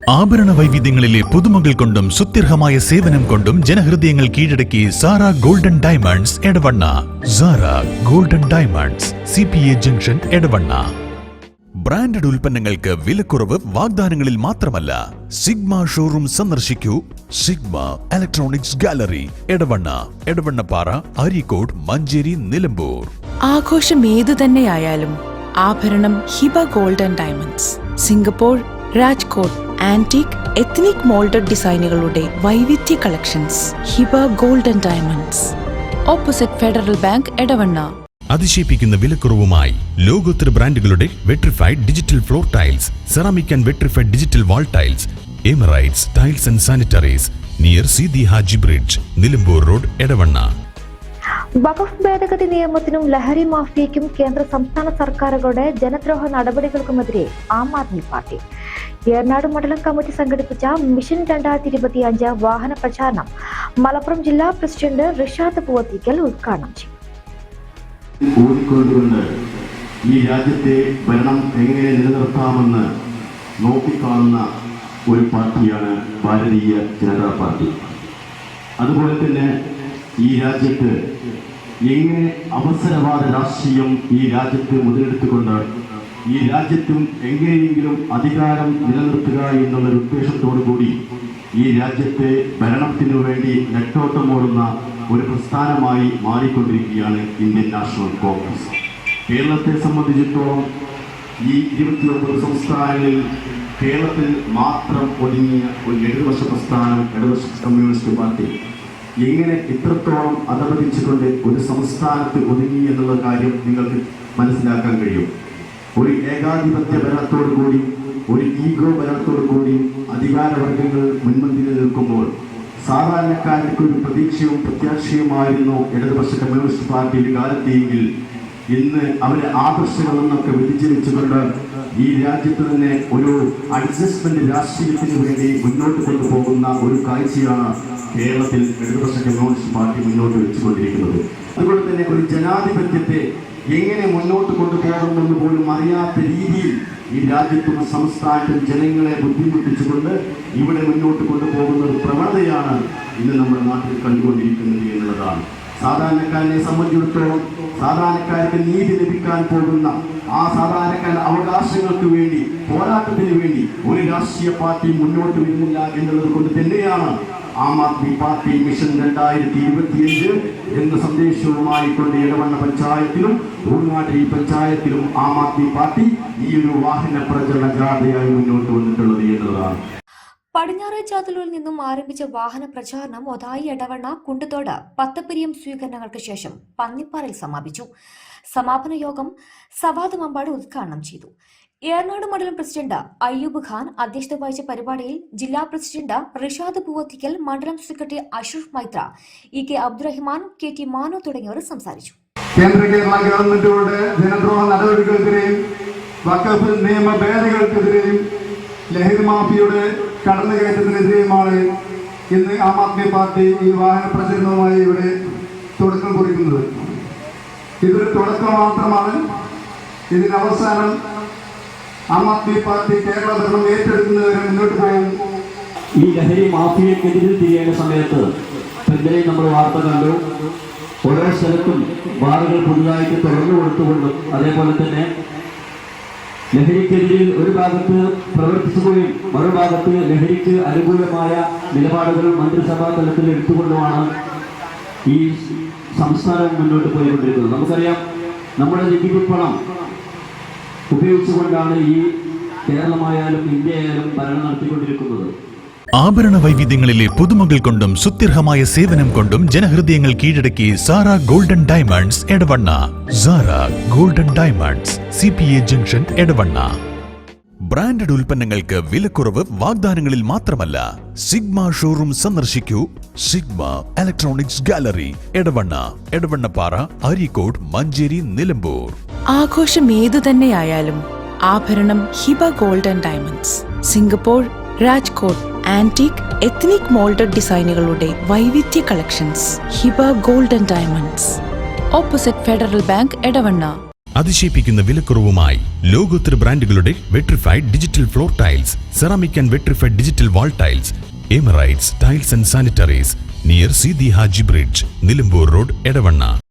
ആഭരണ വൈവിധ്യങ്ങളിലെ പുതുമകൾ കൊണ്ടും സുത്യർഹമായ സേവനം കൊണ്ടും ജനഹൃദയങ്ങൾ കീഴടക്കി Sara golden diamonds Edavanna. Sara golden diamonds, CPA junction, Edavanna. Branded ഉൽപ്പന്നങ്ങൾക്ക് വിലക്കുറവ് വാഗ്ദാനങ്ങളിൽ മാത്രമല്ല. സിഗ്മ ഷോറൂം സന്ദർശിക്കൂ. Sigma electronics gallery, Edavanna, Edavannappara, Areekode, Manjeri, Nilambur. ആഘോഷം ഏതു തന്നെയായാലും ആഭരണം Hiba golden diamonds. Singapore, Rajkot antique, ethnic moulded ഡിസൈനുകളുടെ വൈവിധ്യ collections. Hiba golden diamonds, opposite Federal Bank, Edavanna. അതിശയിപ്പിക്കുന്ന വിലക്കുറവുമായി ലോകോത്തര ബ്രാൻഡുകളുടെ vitrified digital floor tiles, ceramic and vitrified digital wall tiles, Emirates tiles and sanitaries, near Seethi Haji bridge, Nilambur road, Edavanna. വഖഫ് ഭേദഗതി നിയമത്തിനും ലഹരി മാഫിയയ്ക്കും കേന്ദ്ര സംസ്ഥാന സർക്കാരുകളുടെ ജനദ്രോഹ നടപടികൾക്കുമെതിരെ ആം ആദ്മി പാർട്ടി. ഏറനാട് മണ്ഡലം കമ്മിറ്റി സംഘടിപ്പിച്ച മിഷൻ 2025 വാഹന പ്രചാരണം മലപ്പുറം ജില്ലാ പ്രസിഡന്റ് റിഷാദ് പൂവത്തിക്കൽ ഉദ്ഘാടനം ചെയ്തു. ഓടിക്കൊണ്ടുകൊണ്ട് ഈ രാജ്യത്തെ ഭരണം എങ്ങനെ നിലനിർത്താമെന്ന് നോക്കിക്കാണുന്ന ഒരു പാർട്ടിയാണ് ഭാരതീയ ജനതാ പാർട്ടി. അതുപോലെ തന്നെ ഈ രാജ്യത്ത് എങ്ങനെ അവസരവാദ രാഷ്ട്രീയം ഈ രാജ്യത്ത് മുതലെടുത്തുകൊണ്ട് ഈ രാജ്യത്തും എങ്ങനെയെങ്കിലും അധികാരം നിലനിർത്തുക എന്നുള്ള ഉദ്ദേശത്തോടു കൂടി ഈ രാജ്യത്തെ ഭരണത്തിനു വേണ്ടി നെട്ടോട്ടമോടുന്ന ഒരു പ്രസ്ഥാനമായി മാറിക്കൊണ്ടിരിക്കുകയാണ് ഇന്ത്യൻ നാഷണൽ കോൺഗ്രസ്. കേരളത്തെ സംബന്ധിച്ചിടത്തോളം ഈ 29 സംസ്ഥാനങ്ങളിൽ കേരളത്തിൽ മാത്രം ഒതുങ്ങിയ ഒരു ഇടതുപക്ഷ പ്രസ്ഥാനം, ഇടതുപക്ഷ കമ്മ്യൂണിസ്റ്റ് പാർട്ടി എങ്ങനെ ഇത്രത്തോളം അധപതിച്ചുകൊണ്ട് ഒരു സംസ്ഥാനത്ത് ഒതുങ്ങി എന്നുള്ള കാര്യം നിങ്ങൾക്ക് മനസ്സിലാക്കാൻ കഴിയും. ഒരു ഏകാധിപത്യ ഭരണത്തോടു കൂടി, ഒരു ഈഗോ ഭരണത്തോടു കൂടി അധികാരവർഗങ്ങൾ മുൻപന്തിയിൽ നിൽക്കുമ്പോൾ സാധാരണക്കാർക്ക് ഒരു പ്രതീക്ഷയും പ്രത്യാശയുമായിരുന്നു ഇടതുപക്ഷ കമ്മ്യൂണിസ്റ്റ് പാർട്ടിയുടെ കാലത്തെങ്കിൽ ഇന്ന് അവരെ ആദർശങ്ങളിൽ നിന്നൊക്കെ വ്യതിചലിച്ചുകൊണ്ട് ഈ രാജ്യത്ത് തന്നെ ഒരു അഡ്ജസ്റ്റ്മെന്റ് രാഷ്ട്രീയത്തിന് വേണ്ടി മുന്നോട്ട് കൊണ്ടുപോകുന്ന ഒരു കാഴ്ചയാണ് കേരളത്തിൽ ഇടതുപക്ഷ കമ്മ്യൂണിസ്റ്റ് പാർട്ടി മുന്നോട്ട് വെച്ചുകൊണ്ടിരിക്കുന്നത്. അതുകൊണ്ട് തന്നെ ഒരു ജനാധിപത്യത്തെ എങ്ങനെ മുന്നോട്ട് കൊണ്ടുപോകുമെന്ന് പോലും അറിയാത്ത രീതിയിൽ ഈ രാജ്യത്തും സംസ്ഥാനത്തും ജനങ്ങളെ ബുദ്ധിമുട്ടിച്ചുകൊണ്ട് ഇവിടെ മുന്നോട്ട് കൊണ്ടുപോകുന്ന ഒരു പ്രവണതയാണ് ഇന്ന് നമ്മുടെ നാട്ടിൽ കണ്ടുകൊണ്ടിരിക്കുന്നത് എന്നുള്ളതാണ്. സാധാരണക്കാരനെ സംബന്ധിച്ചിടത്തോളം സാധാരണക്കാർക്ക് നീതി ലഭിക്കാൻ പോകുന്ന ആ സാധാരണക്കാരുടെ അവകാശങ്ങൾക്ക് വേണ്ടി, പോരാട്ടത്തിന് വേണ്ടി ഒരു രാഷ്ട്രീയ പാർട്ടി മുന്നോട്ട് വരുന്നില്ല എന്നുള്ളത് കൊണ്ട് തന്നെയാണ് ആം ആദ്മി പാർട്ടി മിഷൻ 2025 എന്ന സന്ദേശവുമായി കൊണ്ട് ഇടവണ്ണ പഞ്ചായത്തിലും ഊർങ്ങാട്ടി പഞ്ചായത്തിലും ആം ആദ്മി പാർട്ടി ഈ ഒരു വാഹന പ്രചരണ ജാഥയായി മുന്നോട്ട് വന്നിട്ടുള്ളത് എന്നതാണ്. പടിഞ്ഞാറേ ചാത്തലൂരിൽ നിന്നും ആരംഭിച്ച വാഹന പ്രചാരണം ഒതായി, എടവണ്ണ, കുണ്ടുതോട്, പത്തപ്പിരിയം സ്വീകരണങ്ങൾക്ക് ശേഷം പന്നിപ്പാറയിൽ സമാപിച്ചു. സമാപന യോഗം സവാദ് മമ്പാട് ഉദ്ഘാടനം ചെയ്തു. ഏറനാട് മണ്ഡലം പ്രസിഡന്റ് അയ്യൂബ് ഖാൻ അധ്യക്ഷത വഹിച്ച പരിപാടിയിൽ ജില്ലാ പ്രസിഡന്റ് റിഷാദ് പൂവത്തിക്കൽ, മണ്ഡലം secretary Ashraf Maithra, EK Abdurahiman, KT Mano തുടങ്ങിയവർ സംസാരിച്ചു. കേന്ദ്ര ഗവൺമെന്റുകളുടെ ജനദ്രോഹ നടപടികൾക്കെതിരെയും വഖഫ് നിയമ ഭേദഗതികൾക്കെതിരെയും ലഹരി മാഫിയയുടെ കടന്നുകയറ്റത്തിനെതിരെയുമാണ് ഇന്ന് ആം ആദ്മി പാർട്ടി ഈ വാഹന പ്രചരണവുമായി ഇവിടെ തുടക്കം കുറിക്കുന്നത്. ഇതൊരു തുടക്കം മാത്രമാണ്. ഇതിനവസാനം ആം ആദ്മി പാർട്ടി കേരള ഭരണം ഏറ്റെടുക്കുന്നവരെ മുന്നോട്ട് പോകും. ഈ ലഹരി മാഫിയക്കെതിരെ തിരിയേണ്ട സമയത്ത് ഇന്നലെ നമ്മൾ വാർത്ത കണ്ടു. ഓരോ സ്ഥലത്തും ബാറുകൾ പുതുതായിട്ട് തുറന്നു കൊടുത്തുകൊണ്ടും അതേപോലെ തന്നെ ലഹരിക്കെതിരെ ഒരു ഭാഗത്ത് പ്രവർത്തിക്കുകയും മറുഭാഗത്ത് ലഹരിക്ക് അനുകൂലമായ നിലപാടുകൾ മന്ത്രിസഭാ തലത്തിൽ എടുത്തുകൊണ്ടുമാണ് ഈ സംസ്ഥാനം മുന്നോട്ട് പോയിക്കൊണ്ടിരിക്കുന്നത്. നമുക്കറിയാം, നമ്മുടെ നികുതി പണം ഉപയോഗിച്ചുകൊണ്ടാണ് ഈ കേരളമായാലും ഇന്ത്യയായാലും ഭരണം നടത്തിക്കൊണ്ടിരിക്കുന്നത്. ആഭരണ വൈവിധ്യങ്ങളിലെ പുതുമകൾ കൊണ്ടും സുത്യർഹമായ സേവനം കൊണ്ടും ജനഹൃദയങ്ങൾ കീഴടക്കി Sara golden diamonds, Edavanna. Sara golden diamonds, CPA junction, Edavanna. Branded ഉൽപ്പന്നങ്ങൾക്ക് വിലക്കുറവ് വാഗ്ദാനങ്ങളിൽ മാത്രമല്ല. സിഗ്മ ഷോറൂം സന്ദർശിക്കൂ. Sigma electronics gallery, Edavanna, Edavannappara, Areekode, Manjeri, Nilambur. ആഘോഷം ഏതു തന്നെയായാലും ആഭരണം Hiba golden diamonds. Singapore, Rajkot antique, ethnic moulded ഡിസൈനുകളുടെ വൈവിധ്യ collections. Hiba golden diamonds, opposite Federal Bank, Edavanna. അതിശയിപ്പിക്കുന്ന വിലക്കുറവുമായി ലോകോത്തര ബ്രാൻഡുകളുടെ vitrified digital floor tiles, ceramic and vitrified digital wall tiles, Emirates tiles and sanitaries near Seethi Haji bridge, Nilambur road, Edavanna.